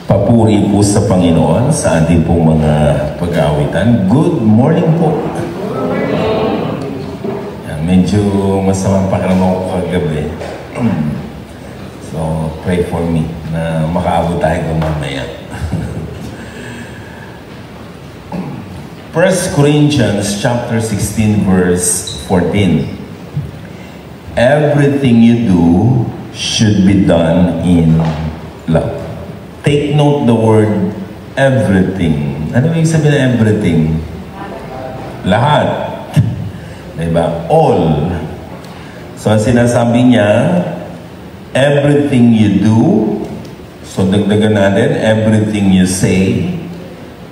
Papuri po sa Panginoon sa ating pong mga pag-aawitan. Good morning po. Yan, medyo masamang pakiramdam ko kagabi. So, pray for me na makaabot tayo mamaya. 1 Corinthians chapter 16 verse 14. Everything you do should be done in love. Take note the word everything. Ano yung sabihin na everything? Lahat. Diba? All. So, ang sinasabi niya, everything you do, so dagdagan natin, everything you say,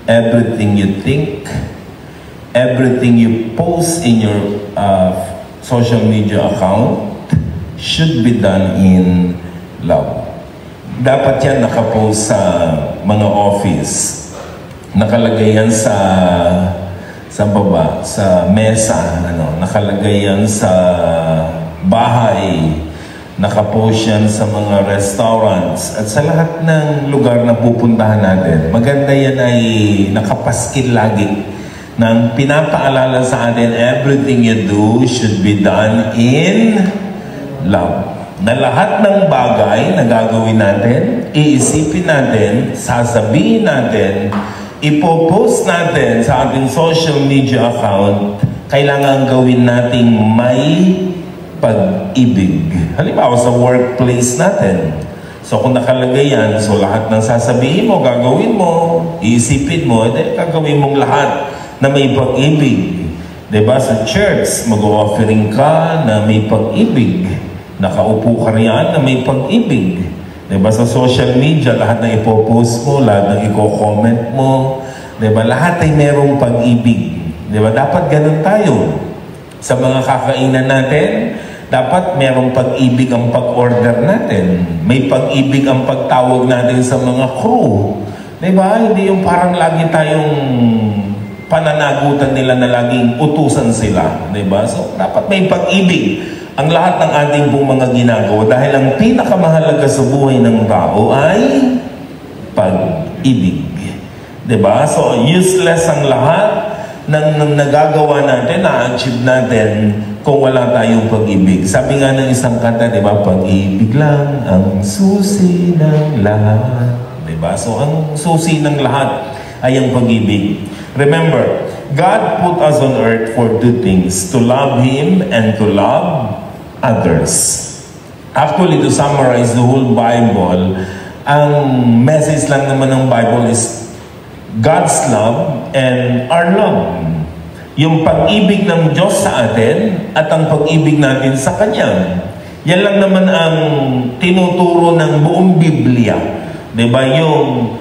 everything you think, everything you post in your social media account should be done in love. Dapat yan nakapost sa mga office. Nakalagay yan sa baba, sa mesa, nakalagay yan sa bahay, nakapost yan sa mga restaurants, at sa lahat ng lugar na pupuntahan natin. Maganda yan ay nakapaskil lagi nang pinapaalala sa atin, everything you do should be done in love. Na lahat ng bagay na gagawin natin, iisipin natin, sasabihin natin, ipopost natin sa ating social media account, kailangan gawin nating may pag-ibig. Halimbawa sa workplace natin. So kung nakalagay yan, so lahat ng sasabihin mo, gagawin mo, iisipin mo, gagawin mong lahat na may pag-ibig. Diba? Sa church, mag-offering ka na may pag-ibig. Nakaupo ka riyan na may pag-ibig. Diba? Sa social media, lahat na ipopost mo, lahat na i-comment mo, diba? Lahat ay merong pag-ibig. Diba? Dapat ganun tayo. Sa mga kakainan natin, dapat merong pag-ibig ang pag-order natin. May pag-ibig ang pagtawag natin sa mga crew. Diba? Hindi yung parang lagi tayong pananagutan nila na laging utusan sila. Diba? So, dapat may pag-ibig ang lahat ng ating pong mga ginagawa, dahil ang pinakamahalaga sa buhay ng tao ay pag-ibig. Diba? So, useless ang lahat ng nagagawa natin, na-achieve natin kung wala tayong pag-ibig. Sabi nga ng isang kanta, diba? Pag-ibig lang ang susi ng lahat. Diba? So, ang susi ng lahat ay ang pag-ibig. Remember, God put us on earth for two things, to love Him and to love others. Actually, to summarize the whole Bible, ang message lang naman ng Bible is God's love and our love. Yung pag-ibig ng Diyos sa atin at ang pag-ibig natin sa Kanya. Yan lang naman ang tinuturo ng buong Biblia. Diba? Yung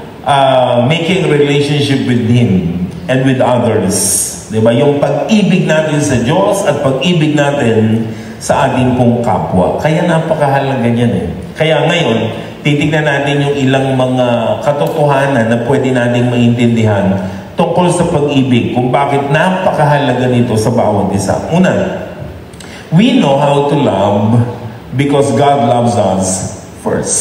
making relationship with Him and with others. Diba? Yung pag-ibig natin sa Diyos at pag-ibig natin sa ating pong kapwa. Kaya napakahalaga niyan eh. Kaya ngayon, titignan natin yung ilang mga katotohanan na pwede nating maintindihan tungkol sa pag-ibig, kung bakit napakahalaga nito sa bawat isa. Una, we know how to love because God loves us first.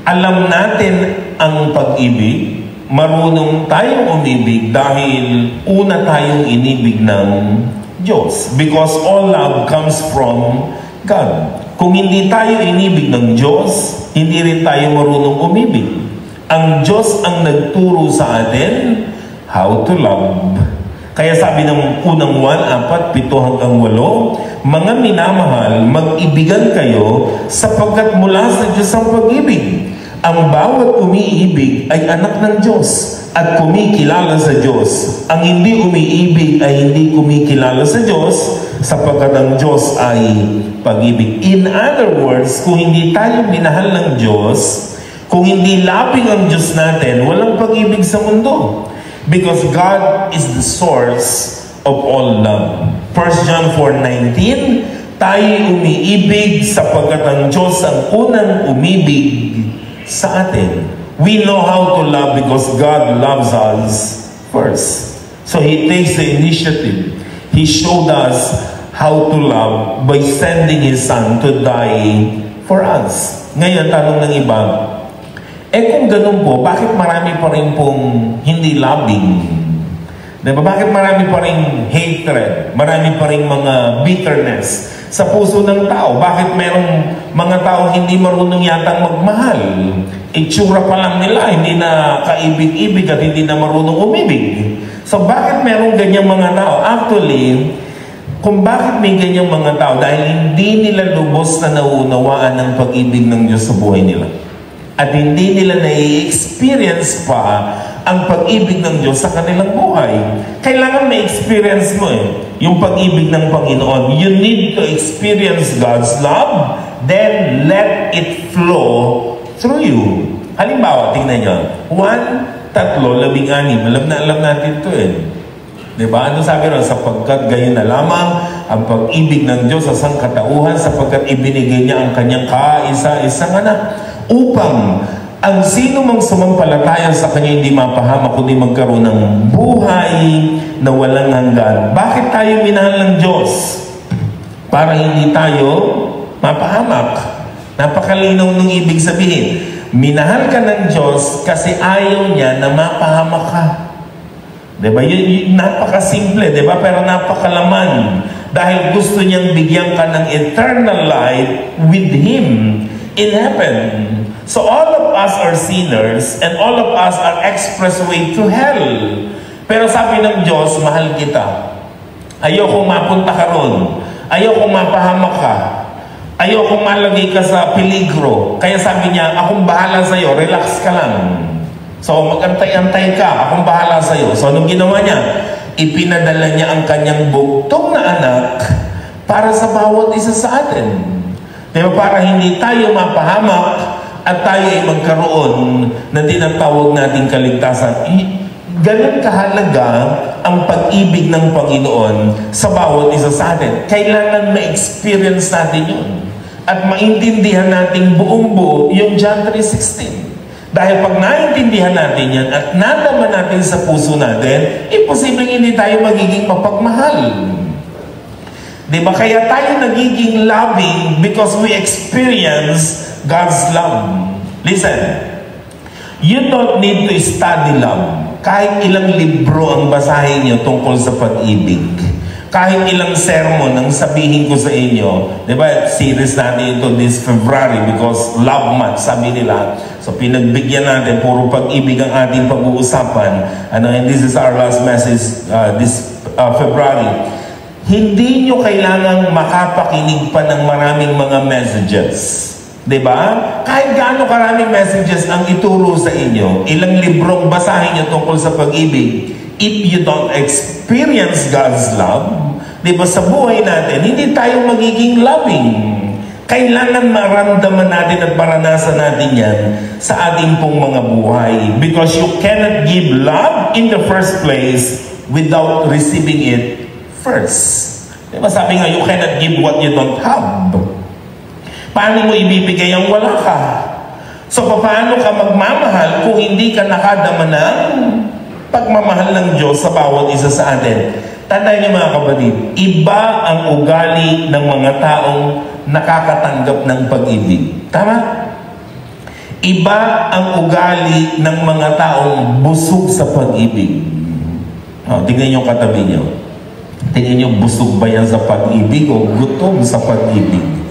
Alam natin ang pag-ibig, marunong tayong umibig dahil una tayong inibig ng Diyos. Because all love comes from God. Kung hindi tayo inibig ng Diyos, hindi rin tayo marunong umibig. Ang Diyos ang nagturo sa atin how to love. Kaya sabi ng unang 1:4-8, mga minamahal, mag-ibigan kayo sapagkat mula sa Diyos ang pag-ibig. Ang bawat umiibig ay anak ng Diyos at kumikilala sa Diyos. Ang hindi umiibig ay hindi kumikilala sa Diyos sapagkat ang Diyos ay pag-ibig. In other words, kung hindi tayo minahal ng Diyos, kung hindi labing ang Diyos natin, walang pag-ibig sa mundo. Because God is the source of all love. 1 John 4:19, tayo umiibig sapagkat ang Diyos ang unang umibig sa atin. We know how to love because God loves us first. So He takes the initiative. He showed us how to love by sending His Son to die for us. Ngayon, tanong ng iba, Kung ganun po, bakit marami pa rin pong hindi loving? Diba? Bakit marami pa rin hatred? Marami pa rin mga bitterness sa puso ng tao? Bakit merong mga tao hindi marunong yatang magmahal? Itsura pa lang nila, hindi na kaibig-ibig at hindi na marunong umibig. So bakit merong ganyang mga tao? Actually, kung bakit may ganyang mga tao, dahil hindi nila lubos na nauunawaan ng pag-ibig ng Diyos sa buhay nila. At hindi nila na-experience pa ang pag-ibig ng Diyos sa kanilang buhay. Kailangan ma-experience mo yung pag-ibig ng Panginoon. You need to experience God's love, then let it flow through you. Halimbawa, tingnan nyo. 1, 3, 16. Alam natin ito Diba? Ano sabi ron? Sapagkat gayon na lamang ang pag-ibig ng Diyos sa sangkatauhan, sapagkat ibinigay niya ang kanyang kaisa-isang anak, upang ang sino mang sumampalataya sa kanya hindi mapahamak, kundi magkaroon ng buhay na walang hanggan. Bakit tayo minahal ng Diyos? Para hindi tayo mapahamak. Napakalinaw ng ibig sabihin. Minahal ka ng Diyos kasi ayaw niya na mapahamak ka. Diba? Yun, napakasimple, diba? Pero napakalaman. Dahil gusto niyang bigyan ka ng eternal life with Him in heaven. So all of us are sinners and all of us are expressway to hell. Pero sabi ng Diyos, mahal kita. Ayokong mapunta ka ron. Ayokong mapahamak ka. Ayokong malagay ka sa peligro. Kaya sabi niya, akong bahala sa'yo, relax ka lang. So magantay-antay ka, akong bahala sa'yo. So anong ginawa niya? Ipinadala niya ang kanyang buktong na anak para sa bawat isa sa atin. Diba? Para hindi tayo mapahamak at tayo ay magkaroon na tinatawag nating kaligtasan. Ganun kahalaga ang pag-ibig ng Panginoon sa bawat isa sa atin. Kailangan ma-experience natin yun. At maintindihan natin buong-buo yung John 3:16. Dahil pag naintindihan natin yan at nalaman natin sa puso natin, imposibleng hindi tayo magiging mapagmahal. Diba? Kaya tayo nagiging loving because we experience God's love. Listen, you don't need to study love. Kahit ilang libro ang basahin niyo tungkol sa pag-ibig. Kahit ilang sermon ang sabihin ko sa inyo. Diba? Series natin ito this February because love month, sabi nila. So pinagbigyan natin, puro pag-ibig ang ating pag-uusapan. And this is our last message this February. Hindi nyo kailangang makapakinig pa ng maraming mga messages. Diba? Kahit gaano karaming messages ang ituro sa inyo, ilang librong basahin nyo tungkol sa pag-ibig, if you don't experience God's love, diba, sa buhay natin, hindi tayo magiging loving. Kailangan maramdaman natin at maranasan natin yan sa ating pong mga buhay. Because you cannot give love in the first place without receiving it first. Diba sabi nga, you cannot give what you don't have. Paano mo ibibigay ang wala ka? So paano ka magmamahal kung hindi ka nakadama ng pagmamahal ng Diyos sa bawat isa sa atin? Tandaan niyo mga kapatid, iba ang ugali ng mga taong nakakatanggap ng pag-ibig. Tama? Iba ang ugali ng mga taong busog sa pag-ibig. Tingnan niyo katabi niyo. Tingnan niyo, busog ba yan sa pag-ibig o gutom sa pag-ibig?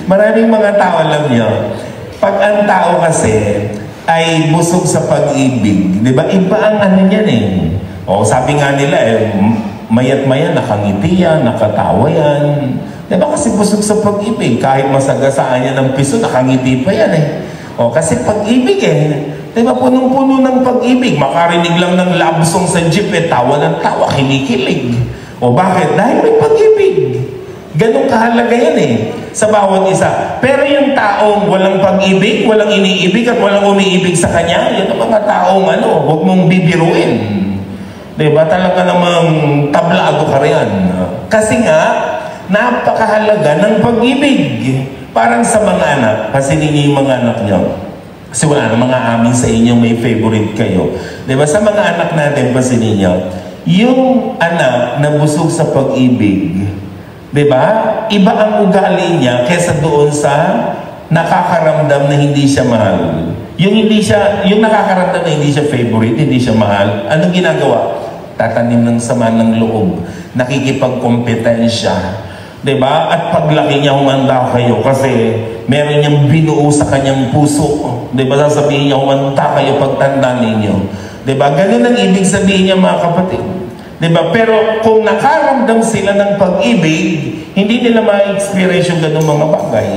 Maraming mga tao, alam niyo, pag ang tao kasi ay busog sa pag-ibig, di ba? Iba ang ano niyan sabi nga nila mayat-maya nakangiti yan, nakatawa yan. Di ba? Kasi busog sa pag-ibig. Kahit masagasaan niya ng piso, nakangiti pa yan kasi pag-ibig di ba? Punong-puno ng pag-ibig. Makarinig lang ng love song sa jeep, tawa ng tawa, kinikilig. Bakit? Dahil may pag-ibig. Ganong kahalaga yan sa bawat isa. Pero yung taong walang pag-ibig, walang iniibig at walang umiibig sa kanya, yan ang mga taong huwag mong bibiruin. Diba? Talaga namang tablado ka riyan. Kasi nga, napakahalaga ng pag-ibig. Parang sa mga anak, kasi ninyo yung mga anak nyo. Kasi wala na mga amin sa inyo, may favorite kayo. Diba? Sa mga anak natin, kasi ninyo, yung anak na busog sa pag-ibig, diba? Iba ang ugali niya kesa doon sa nakakaramdam na hindi siya mahal. Yung nakakaramdam na hindi siya favorite, hindi siya mahal, anong ginagawa? Tatanim ng sama ng loob, nakikipagkompetensya. Diba? At paglaki niya, humanda kayo kasi meron niyang binuo sa kanyang puso. Diba? Sasabihin niya, humanda kayo pagtanda ninyo. Diba? Ganun ang ibig sabihin niya, mga kapatid. Diba? Pero kung nakaramdam sila ng pag-ibig, hindi nila ma-experience yung ganung mga bagay.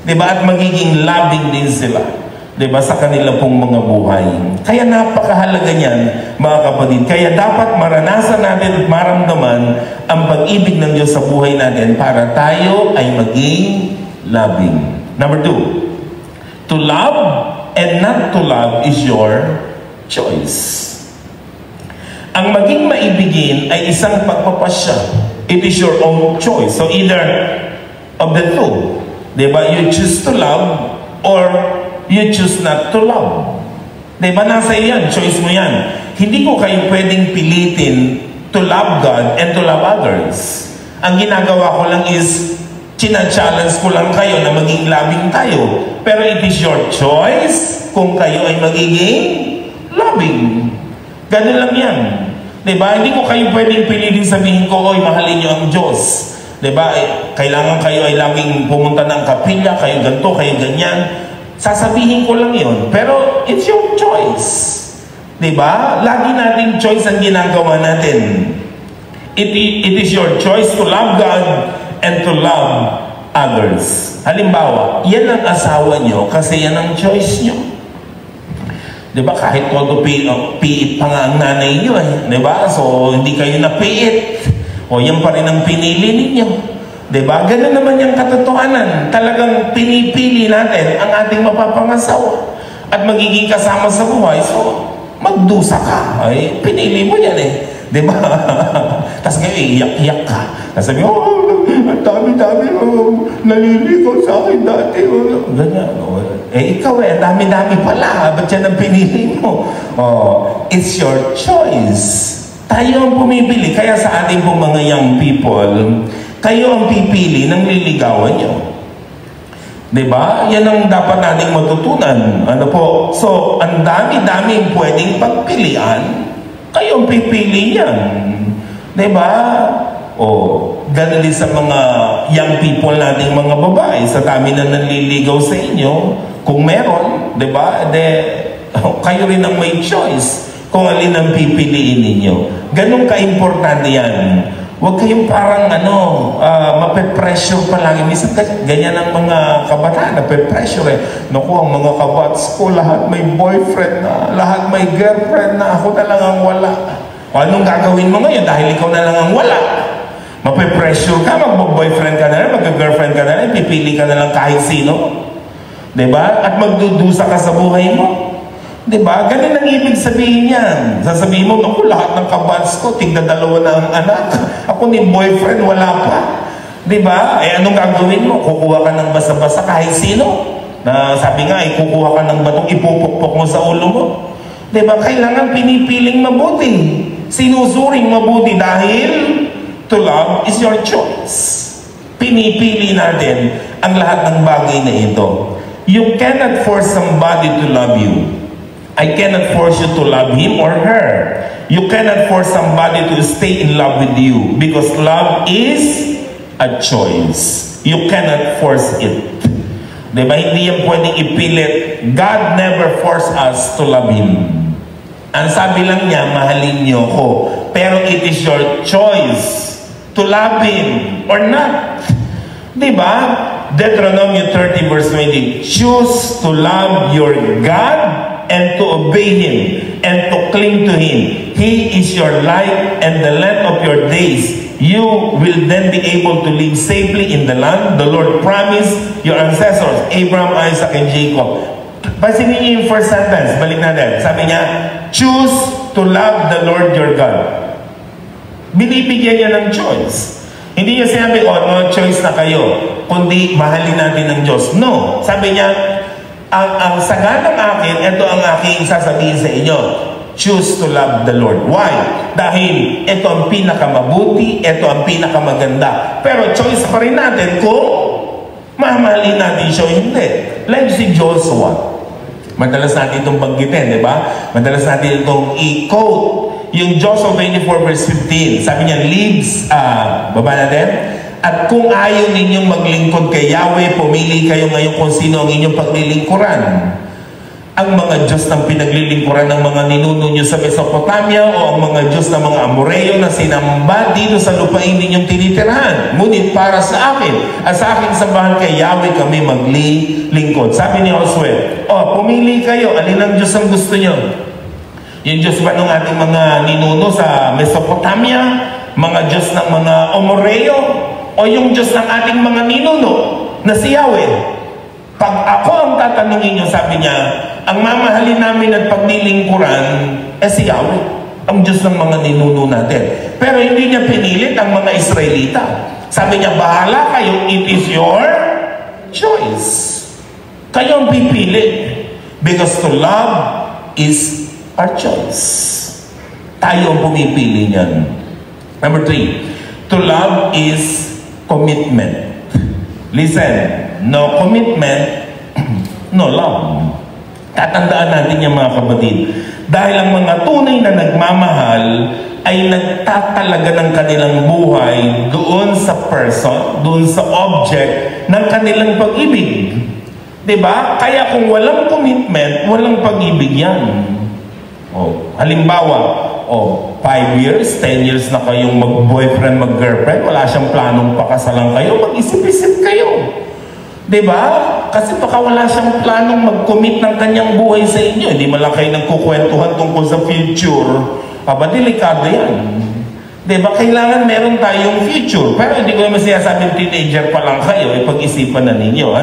Diba? At magiging loving din sila. Diba? Sa kanila pong mga buhay. Kaya napakahalaga niyan, mga kapatid. Kaya dapat maranasan natin at maramdaman ang pag-ibig ng Diyos sa buhay natin para tayo ay maging loving. Number 2, to love and not to love is your choice. Ang maging maibigin ay isang pagpapasya. It is your own choice. So either of the two. Diba? You choose to love or you choose not to love. Diba? Nasa iyan. Choice mo yan. Hindi ko kayo pwedeng pilitin to love God and to love others. Ang ginagawa ko lang is china-challenge ko lang kayo na maging loving tayo. Pero it is your choice kung kayo ay magiging loving. Ganun lang yan. Diba? Hindi ko kayo pwedeng pilitin sabihin ko, oy, mahalin niyo ang Diyos. Diba? Kailangan kayo ay laging pumunta ng kapilya, kayo ganito, kayo ganyan. Sasabihin ko lang yun. Pero it's your choice. Diba? Lagi nating choice ang ginagawa natin. It is your choice to love God and to love others. Halimbawa, yan ang asawa nyo kasi yan ang choice nyo. Diba? Kahit todo piit pa nga ang nanay nyo eh. Diba? So, hindi kayo napiit. O yan pa rin ang pinili ninyo. Diba? Ganun naman yung katotohanan. Talagang pinipili natin ang ating mapapangasawa. At magiging kasama sa buhay. So, magdusa ka. Ay, pinili mo yan eh. Diba? Tapos ngayon, iyak-iyak ka. Tapos sabi, ang dami-dami, naliligaw sa akin dati. Ganyan. Ikaw dami-dami pala. Ba't yan ang pinili mo? It's your choice. Tayo ang pumipili. Kaya sa ating pong mga young people, kayo ang pipili ng liligawan nyo. Diba? Yan ang dapat nating matutunan. Ano po? So, ang dami-dami pwedeng pagpilian. Kayo ang pipili yan. Diba? Ganun din sa mga young people nating mga babae. Sa dami na nanliligaw sa inyo, kung meron, diba? Kayo rin ang may choice kung alin ang pipiliin ninyo. Ganun ka-importante yan. Huwag kayong parang mape-pressure palagi. Minsan ganyan ang mga kabataan, nape-pressure eh. Naku, ang mga kabats ko, lahat may boyfriend na, lahat may girlfriend na, ako na lang ang wala. O anong gagawin mo ngayon dahil ikaw na lang ang wala? Mape-pressure ka, mag-boyfriend ka na lang, mag-girlfriend ka na lang, pipili ka na lang kahit sino. Diba? At magdudusa ka sa buhay mo. Diba? Ganun ang ibig sabihin yan. Sasabihin mo, naku, lahat ng kabats ko, tigda-dalawa na ang anak. Ako ni boyfriend, wala pa. Diba? Anong gagawin mo? Kukuha ka ng basa-basa kahit sino. Na sabi nga, kukuha ka ng batong ipupukpok mo sa ulo mo. Diba? Kailangan pinipiling mabuti. Sinusuring mabuti dahil to love is your choice. Pinipili natin ang lahat ng bagay na ito. You cannot force somebody to love you. I cannot force you to love him or her. You cannot force somebody to stay in love with you because love is a choice. You cannot force it. Diba? Hindi yan pwedeng ipilit. God never forced us to love Him. Ang sabi lang niya, mahalin niyo ko. Pero it is your choice to love Him or not. Diba? Deuteronomy 30 verse 20. Choose to love your God and to obey Him, and to cling to Him. He is your life and the length of your days. You will then be able to live safely in the land the Lord promised your ancestors, Abraham, Isaac, and Jacob. Pansinin niyo yung first sentence. Balik natin. Sabi niya, choose to love the Lord your God. Binibigyan niya ng choice. Hindi niya sinabi, no choice na kayo, kundi mahalin natin ng Diyos. No. Sabi niya, ang saga ng akin, ito ang aking sasabihin sa inyo. Choose to love the Lord. Why? Dahil ito ang pinakamabuti, ito ang pinakamaganda. Pero choice pa rin natin kung Mamahalin natin siya o hindi. Like si Joshua. Madalas natin itong banggitin, di ba? Madalas natin itong i-quote. Yung Joshua 24 verse 15. Sabi niya, leaves, baba natin. At kung ayaw ninyong maglingkod kay Yahweh, pumili kayo ngayon kung sino ang inyong paglilingkuran. Ang mga Diyos ng pinaglilingkuran ng mga ninuno nyo sa Mesopotamia o ang mga Diyos ng mga Amoreo na sinamba dito sa lupain ninyong tinitirahan. Ngunit para sa akin at sa aking sambahan kay Yahweh kami maglilingkod. Sabi ni Josue, pumili kayo. Alin ang Diyos ang gusto nyo? Yung Diyos ba ng ating mga ninuno sa Mesopotamia? Mga Diyos ng mga Amoreo? O yung Diyos ng ating mga ninuno na si Yahweh? Pag ako ang tatanungin nyo, sabi niya, ang mamahalin namin at paglilingkuran si Yahweh, ang Diyos ng mga ninuno natin. Pero hindi niya pinilit ang mga Israelita. Sabi niya, bahala kayo, it is your choice. Kayo ang pipili. Because to love is our choice. Tayo ang pumipili niyan. Number 3, to love is commitment. Listen, no commitment, no love. Tatandaan natin yung mga kapatid. Dahil ang mga tunay na nagmamahal ay nagtatalaga ng kanilang buhay doon sa person, doon sa object ng kanilang pag-ibig. Diba? Kaya kung walang commitment, walang pag-ibig yan. Halimbawa, 5 years, 10 years na kayong mag-boyfriend, mag-girlfriend, wala siyang planong pakasalan kayo, mag-isip-isip kayo. Diba? Kasi baka wala siyang planong mag-commit ng kanyang buhay sa inyo. Hindi man lang kayo nagkukwentuhan tungkol sa future. Delikado yan. Diba? Kailangan meron tayong future. Pero hindi ko naman sinasabing teenager pa lang kayo, ipag-isipan na ninyo.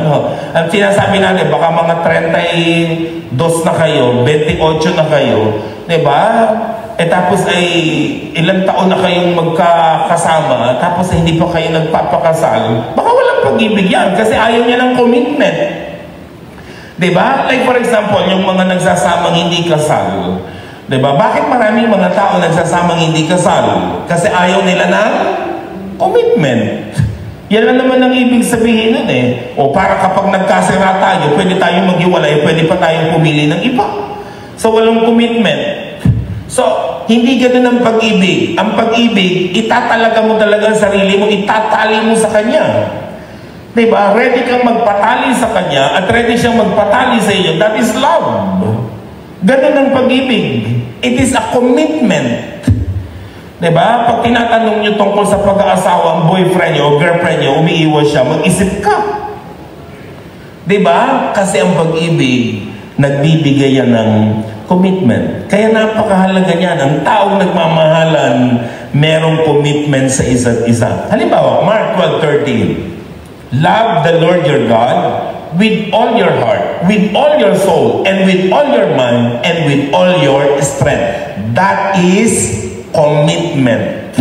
Ang sinasabi natin, baka mga 32 na kayo, 28 na kayo. Diba? Tapos ay ilang taon na kayong magkakasama, tapos ay hindi pa kayo nagpapakasal, baka walang pag-ibig yan kasi ayaw niya ng commitment. Diba? Like for example, yung mga nagsasamang hindi kasal. Diba? Bakit maraming mga tao nagsasamang hindi kasal? Kasi ayaw nila ng commitment. Yan lang naman ang ibig sabihin nun O para kapag nagkasira tayo, pwede tayong maghiwalay, pwede pa tayong pumili ng iba. So walang commitment. So, hindi ganun ang pag-ibig. Ang pag-ibig, itatalaga mo talaga ang sarili mo, itatali mo sa Kanya. Diba? Ready kang magpatali sa Kanya at ready siyang magpatali sa iyo. That is love. Ganun ang pag-ibig. It is a commitment. Diba? Pag tinatanong nyo tungkol sa pag-aasawa, ang boyfriend nyo o girlfriend nyo, umiiwas siya, mag-isip ka. Diba? Kasi ang pag-ibig, nagbibigay yan ng commitment. Kaya napakahalaga niyan. Ang taong nagmamahalan, merong commitment sa isa't isa. Halimbawa, Mark 12:13. Love the Lord your God with all your heart, with all your soul, and with all your mind, and with all your strength. That is commitment.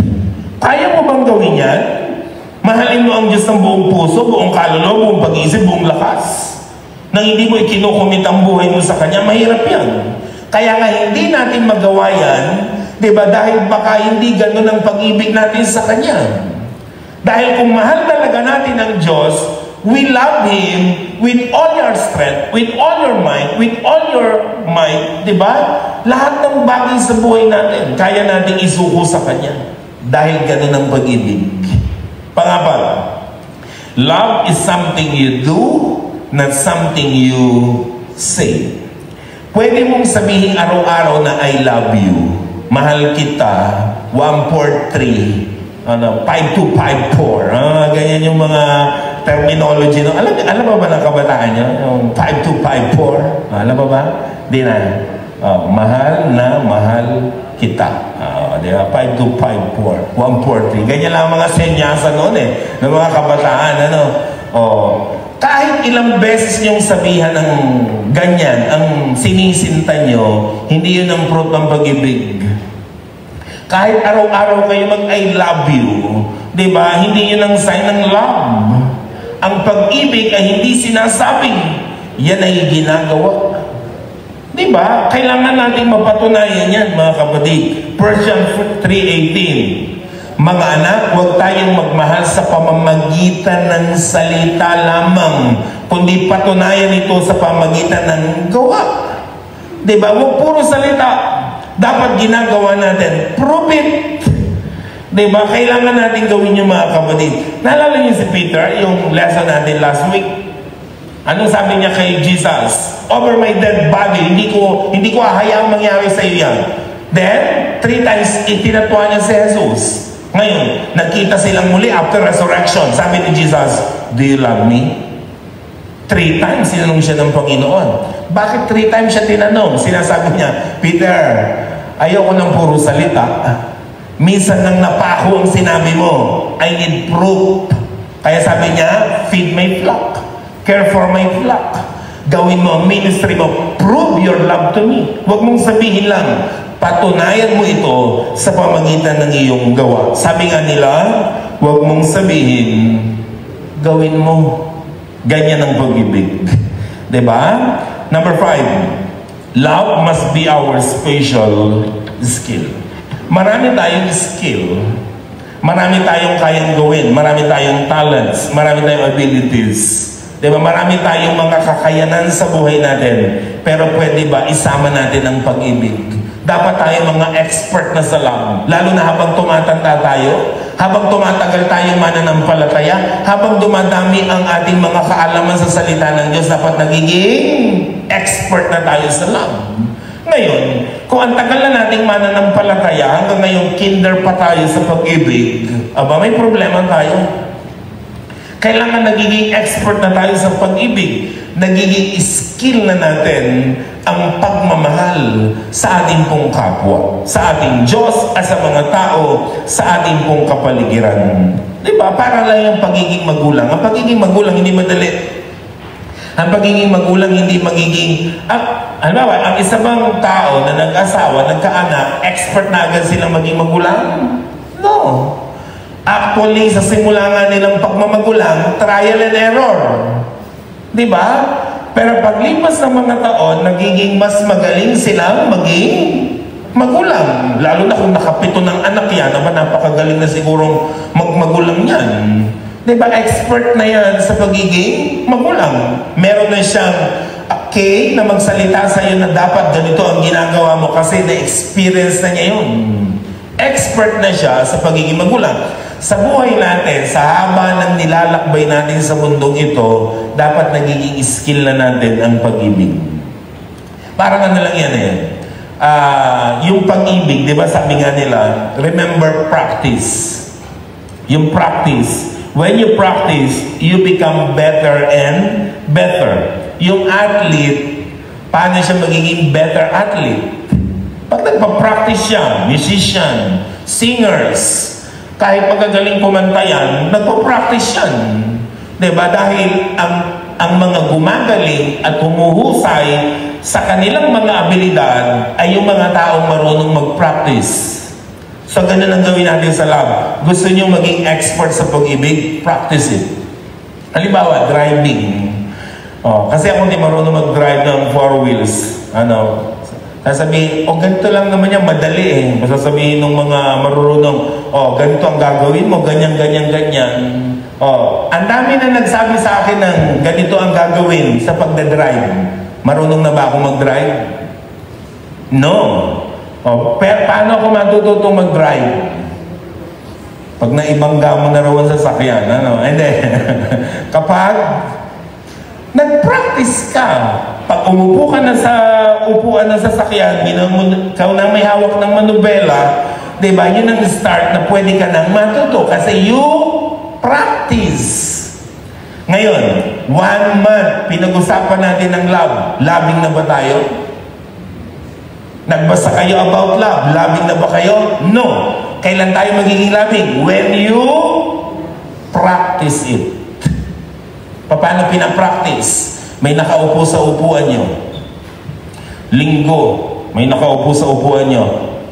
Kaya mo bang gawin yan? Mahalin mo ang Diyos ng buong puso, buong kaluluwa, buong pag-iisip, buong lakas. Nang hindi mo ikinukumit ang buhay mo sa Kanya, mahirap yan. Kaya nga hindi natin magawa yan, diba? Dahil baka hindi ganun ang pag-ibig natin sa Kanya. Dahil kung mahal talaga natin ang Diyos, we love Him with all your strength, with all your mind, with all your might, diba? Lahat ng bagay sa buhay natin, kaya natin isuko sa Kanya. Dahil ganun ang pag-ibig. Pangapat, love is something you do, not something you say. Pwede mong sabihin araw-araw na I love you, mahal kita, 143, 5254. Ganyan yung mga terminology. No? Alam ba ng kabataan nyo? Yung 5254. Alam ba? Di na. Mahal na mahal kita. Di ba? 5254, 143. Ganyan lang mga senyasa noon ng mga kabataan. Kahit ilang beses niyong sabihan ng ganyan, ang sinisinta niyo, hindi yun ang fruit ng pag-ibig. Kahit araw-araw kayo mag-I love you, di ba? Hindi yun ang sign ng love. Ang pag-ibig ay hindi sinasabing, yan ay ginagawa. Di ba? Kailangan natin mapatunayan yan, mga kapatid. 1 Corinthians 3:18. Mga anak, huwag tayong magmahal sa pamamagitan ng salita lamang, kundi patunayan ito sa pamamagitan ng gawa. Diba? Huwag puro salita. Dapat ginagawa natin. Prove it. Diba? Kailangan natin gawin yung mga kapatid. Naalala niyo si Peter, yung lesson natin last week? Anong sabi niya kay Jesus? Over my dead body, hindi ko hahayaang mangyari sa iyo yan. Then, 3 times itinatwa niya si Jesus. Ngayon, nagkita silang muli after resurrection. Sabi ni Jesus, do you love me? 3 times tinanong siya ng Panginoon. Bakit 3 times siya tinanong? Sinasabi niya, Peter, ayoko ng puro salita. Minsan nang napako ang sinabi mo, I need proof. Kaya sabi niya, feed my flock. Care for my flock. Gawin mo ang ministry mo. Prove your love to me. Huwag mong sabihin lang, patunayan mo ito sa pamagitan ng iyong gawa. Sabi nga nila, huwag mong sabihin, gawin mo. Ganyan ang pag-ibig. Diba? Number 5, love must be our special skill. Marami tayong skill. Marami tayong kayang gawin. Marami tayong talents. Marami tayong abilities. Diba? Marami tayong mga kakayanan sa buhay natin. Pero pwede ba isama natin ang pag-ibig? Dapat tayo mga expert na sa love. Lalo na habang tumatanda tayo, habang tumatagal tayo mananampalataya, habang dumadami ang ating mga kaalaman sa salita ng Diyos, dapat nagiging expert na tayo sa love. Ngayon, kung ang tagal na nating mananampalataya, hanggang ngayon kinder pa tayo sa pag-ibig, aba may problema tayo. Kailangan nagiging expert na tayo sa pag-ibig. Nagiging skill na natin ang pagmamahal sa ating pong kapwa, sa ating Diyos at sa mga tao, sa ating pong kapaligiran. Diba? Para lang yung pagiging magulang. Ang pagiging magulang hindi madali. Ang pagiging magulang hindi magiging... halimbawa, ang isa bang tao na nag-asawa, nagkaanak, expert na agad silang maging magulang? No. Actually, sa simula nga nilang pagmamagulang, trial and error. Diba? Pero paglipas ng mga taon, nagiging mas magaling silang maging magulang. Lalo na kung nakapito ng anak yan, napakagaling na sigurong magmagulang yan. Diba? Expert na yan sa pagiging magulang. Meron na siyang okay na magsalita sa iyo na dapat ganito ang ginagawa mo kasi na-experience na niya yun. Expert na siya sa pagiging magulang. Sa buhay natin, sa haba ng nilalakbay natin sa mundong ito, dapat nagiging skill na natin ang pag-ibig. Parang ano lang yan eh. Yung pag-ibig, di ba sabi nga nila, remember practice. Yung practice. When you practice, you become better and better. Yung athlete, paano siya magiging better athlete? Pag nagpa-practice siya, musician, singers, kahit pagkagaling kumanta yan, nagpo-practice yan. Diba? Dahil ang mga gumagaling at humuhusay sa kanilang mga abilidad ay yung mga taong marunong mag-practice. So, ganun ang gawin natin sa lab. Gusto nyo maging expert sa pag-ibig? Practice it. Halimbawa, driving. Kasi ako hindi marunong mag-drive ng 4 wheels. Sasabihin, ganito lang naman yan, madali eh. Sasabihin ng mga marurunong, ganito ang gagawin mo, ganyan, ganyan, ganyan. Ang dami na nagsabi sa akin ng ganito ang gagawin sa pagdadrive. Marunong na ba ako mag-drive? No. Pero paano ako matututong mag-drive? Pag naibangga mo na raw sa sakyan, Hindi. Kapag nag-practice ka, pag umupo ka na sa upuan ng sasakyan, ikaw na may hawak ng manubela, diba, yun ang start na pwede ka nang matuto kasi you practice. Ngayon, 1 month, pinag-usapan natin ng love. Loving na ba tayo? Nagbasa kayo about love. Loving na ba kayo? No. Kailan tayo magiging loving? When you practice it. Paano pinapractice? May nakaupo sa upuan nyo. Linggo, may nakaupo sa upuan nyo.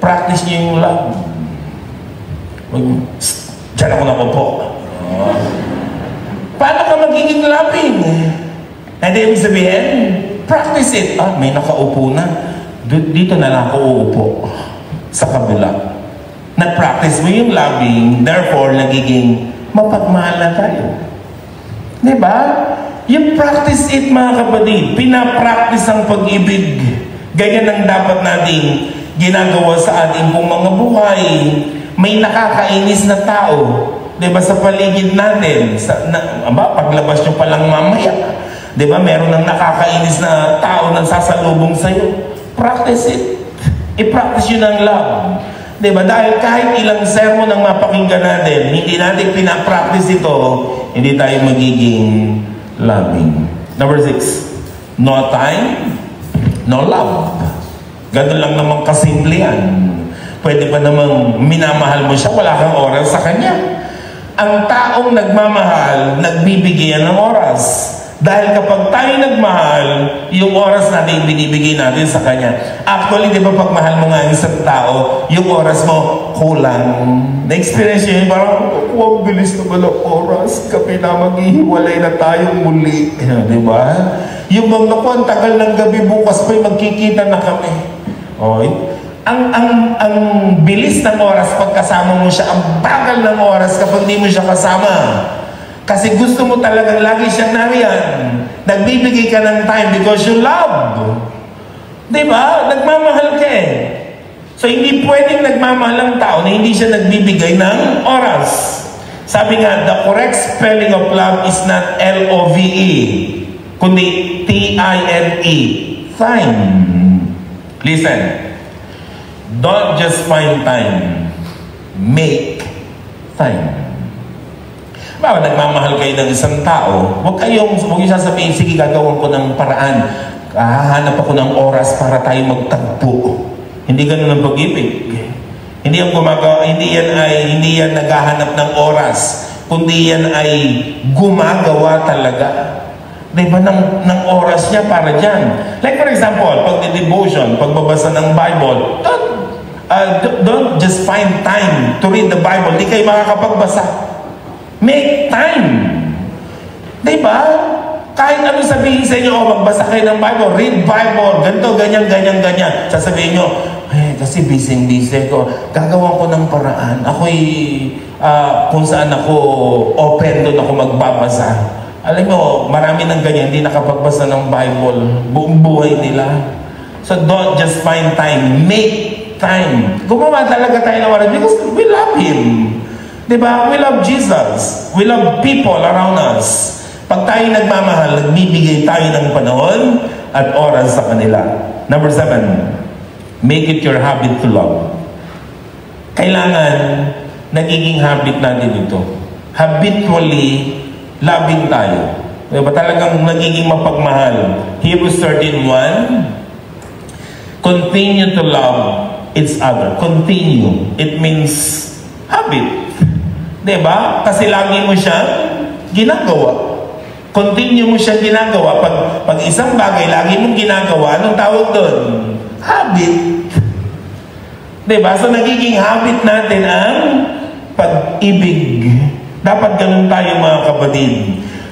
Practice nyo yung love. Diyan ako nakaupo. Paano ka magiging loving? Hindi ibig sabihin, practice it. May nakaupo na. Dito na lang ako uupo. Sa kabila. Na-practice mo yung loving, therefore, nagiging mapagmahal na tayo. Diba? You practice it, mga kapatid. Pinapractice ang pag-ibig. Ganyan ang dapat nating ginagawa sa ating pong mga buhay. May nakakainis na tao, diba, sa paligid natin. Paglabas nyo palang mamaya, diba, meron ng nakakainis na tao na sasalubong sa'yo. Practice it. I-practice yun ang love. Diba? Dahil kahit ilang sermon ang mapakinggan natin, hindi natin pinapractice ito, hindi tayo magiging loving. Number 6, no time, no love. Ganun lang naman kasimple yan. Pwede pa namang minamahal mo siya, wala kang oras sa kanya. Ang taong nagmamahal, nagbibigay ng oras. Dahil kapag tayo nagmahal, yung oras natin binibigay natin sa kanya. Actually, di ba pag mahal mo nga isang tao, yung oras mo kulang. Na-experience yun, parang, ang bilis naman ang oras. Kami na maghihiwalay na tayong muli. Di ba? Yung mga ko, ang tagal ng gabi, bukas pa'y magkikita na kami. Okay? Ang bilis ng oras pag kasama mo siya, ang bagal ng oras kapag di mo siya kasama. Kasi gusto mo talagang lagi siyang nariyan. Nagbibigay ka ng time because you love. Diba? Nagmamahal ka eh. So hindi pwedeng nagmamahal ang tao na hindi siya nagbibigay ng oras. Sabi nga, the correct spelling of love is not L-O-V-E, kundi T-I-M-E. Time. Listen. Don't just find time. Make time. Bawa nagmamahal kayo ng isang tao, huwag yung sasabihin, sige, gagawin ko ng paraan. Hahanap ako ng oras para tayo magtagpo. Hindi ganun ang pag-ibig. Hindi yan naghahanap ng oras, kundi yan ay gumagawa talaga. Diba ng oras niya para dyan. Like for example, pag devotion, pagbabasa ng Bible, don't just find time to read the Bible. Di kayo makakapagbasa. Make time. Diba? Kahit ano sabihin sa inyo, magbasa kayo ng Bible, read Bible, ganito, ganyan, ganyan, ganyan. Sasabihin nyo, kasi busy ko. Gagawa ko ng paraan. Ako'y, kung saan ako open, doon ako magbabasa. Alam mo, marami ng ganyan, hindi nakapagbasa ng Bible. Buong buhay nila. So don't just find time. Make time. Gumawa talaga tayo ng oras because we love Him. Diba? We love Jesus. We love people around us. Pag tayo nagmamahal, nagbibigay tayo ng panahon at oras sa kanila. Number 7, make it your habit to love. Kailangan nagiging habit natin ito. Habitually, loving tayo. Diba? Talagang nagiging mapagmahal. Hebrews 13:1, continue to love each other. Continue. It means habit. Diba? Kasi lagi mo siyang ginagawa. Continue mo siyang ginagawa. Pag isang bagay, lagi mong ginagawa, anong tawag doon? Habit. Diba? So, nagiging habit natin ang pag-ibig. Dapat ganun tayo, mga kapatid.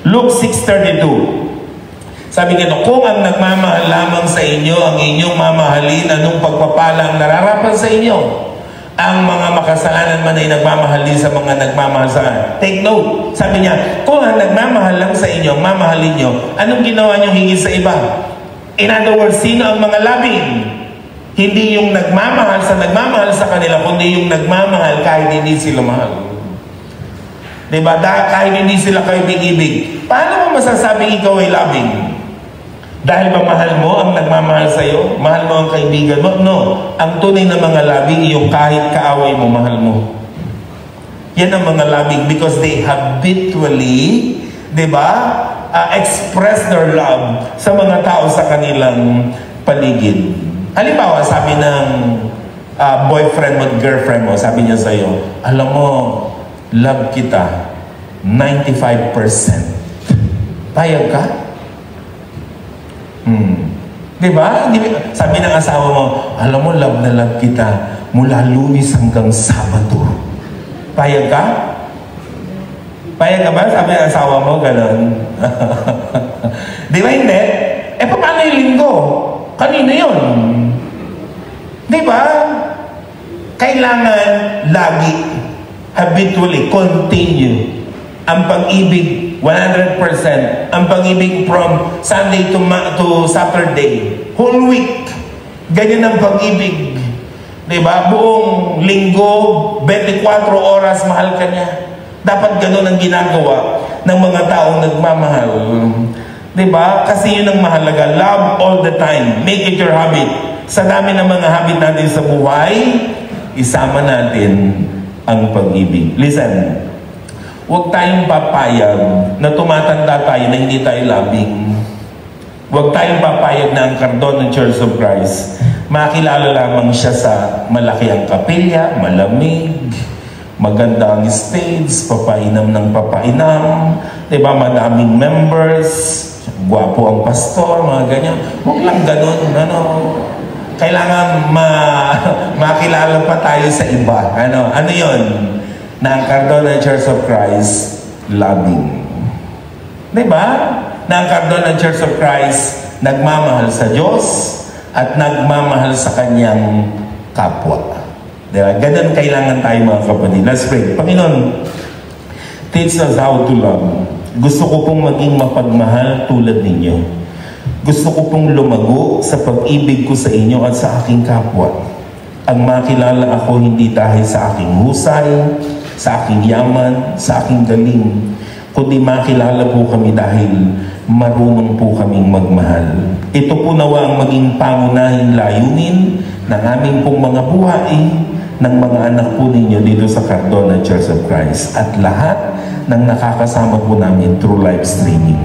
Luke 6:32. Sabi nito, kung ang nagmamahal lamang sa inyo, ang inyong mamahalin, anong pagpapalang nararapat sa inyo? Ang mga makasalanan man ay nagmamahal din sa mga nagmamahal sa kanila. Take note. Sabi niya, kung ang nagmamahal lang sa inyo, mamahalin nyo, anong ginawa nyo higit sa iba? In other words, sino ang mga labing? Hindi yung nagmamahal sa kanila, kundi yung nagmamahal kahit hindi sila mahal. Diba? Kahit hindi sila kayo ibig. Paano mo masasabing ikaw ay labing? Dahil ba mahal mo ang nagmamahal sa'yo? Mahal mo ang kaibigan mo? No. Ang tunay na mga labing, yung kahit kaaway mo, mahal mo. Yan ang mga labing because they habitually, express their love sa mga tao sa kanilang paligid. Halimbawa, sabi ng boyfriend mo at girlfriend mo, sabi niya sa'yo, alam mo, love kita, 95%. Payag ka? Diba? Sabi ng asawa mo, alam mo, love na love kita mula Lunes hanggang Sabado. Payag ka? Payag ka ba? Sabi ng asawa mo, gano'n. Di ba hindi? Paano yung linggo? Kanina yun. Diba? Kailangan lagi, habitually, continue. Ang pag-ibig, 100%. Ang pag-ibig from Sunday to Saturday. Whole week. Ganyan ang pag-ibig. Diba? Buong linggo, 24 oras, mahal ka niya. Dapat ganun ang ginagawa ng mga taong nagmamahal. Diba? Kasi yun ang mahalaga. Love all the time. Make it your habit. Sa dami ng mga habit natin sa buhay, isama natin ang pag-ibig. Listen, huwag tayong papayag na tumatanda tayo na hindi tayo labing. Huwag tayong papayag na ang Cardona Church of Christ, makilala lamang siya sa malaki ang kapilya, malamig, maganda ang stage, papainam ng papainam, diba, madaming members, gwapo ang pastor, mga ganyan. Huwag lang ganun, kailangan makilala pa tayo sa iba. Ano yun? Na ang Cardona Church of Christ, loving. Diba? Na ang Cardona Church of Christ, nagmamahal sa Diyos at nagmamahal sa kanyang kapwa. Diba? Ganun kailangan tayo, mga kapatid. Let's pray. Panginoon, teach us how to love. Gusto ko pong maging mapagmahal tulad ninyo. Gusto ko pong lumago sa pag-ibig ko sa inyo at sa aking kapwa. Ang makilala ako hindi dahil sa aking husay, sa aking yaman, sa aking galing, kundi makilala po kami dahil marunong po kaming magmahal. Ito po nawa ang maging pangunahing layunin ng aming pong mga buhay ng mga anak po ninyo dito sa Cardona Church of Christ at lahat ng nakakasama po namin through live streaming.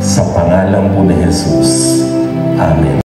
Sa pangalan po ni Jesus. Amen.